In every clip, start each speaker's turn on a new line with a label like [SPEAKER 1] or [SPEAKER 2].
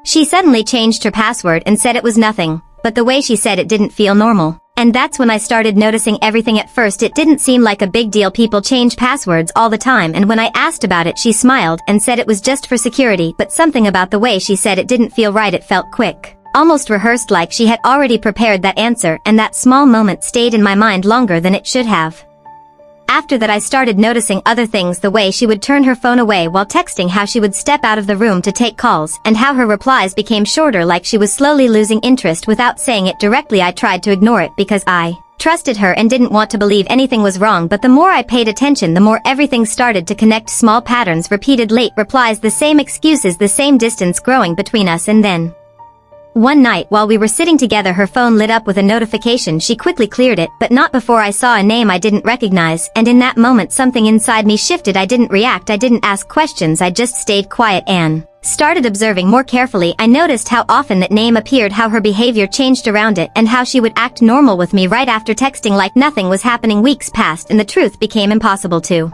[SPEAKER 1] She suddenly changed her password and said it was nothing, but the way she said it didn't feel normal. And that's when I started noticing everything. At first it didn't seem like a big deal, people change passwords all the time, and when I asked about it she smiled and said it was just for security, but something about the way she said it didn't feel right. It felt quick, almost rehearsed, like she had already prepared that answer, and that small moment stayed in my mind longer than it should have. After that I started noticing other things, the way she would turn her phone away while texting, how she would step out of the room to take calls, and how her replies became shorter, like she was slowly losing interest without saying it directly. I tried to ignore it because I trusted her and didn't want to believe anything was wrong, but the more I paid attention the more everything started to connect. Small patterns, repeated late replies, the same excuses, the same distance growing between us. And then one night while we were sitting together her phone lit up with a notification. She quickly cleared it, but not before I saw a name I didn't recognize, and in that moment something inside me shifted. I didn't react, I didn't ask questions, I just stayed quiet and started observing more carefully. I noticed how often that name appeared, how her behavior changed around it, and how she would act normal with me right after texting like nothing was happening. Weeks passed and the truth became impossible to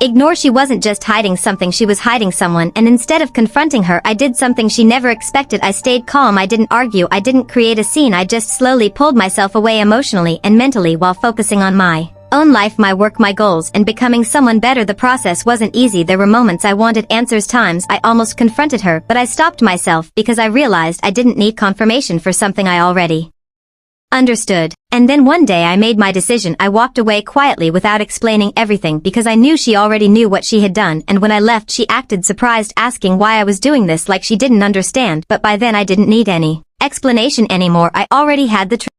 [SPEAKER 1] ignore. She wasn't just hiding something, she was hiding someone, and instead of confronting her I did something she never expected. I stayed calm, I didn't argue, I didn't create a scene, I just slowly pulled myself away emotionally and mentally while focusing on my own life, my work, my goals, and becoming someone better. The process wasn't easy. There were moments I wanted answers, times I almost confronted her, but I stopped myself because I realized I didn't need confirmation for something I already understood. And then one day I made my decision. I walked away quietly without explaining everything because I knew she already knew what she had done, and when I left she acted surprised, asking why I was doing this, like she didn't understand, but by then I didn't need any explanation anymore. I already had the truth.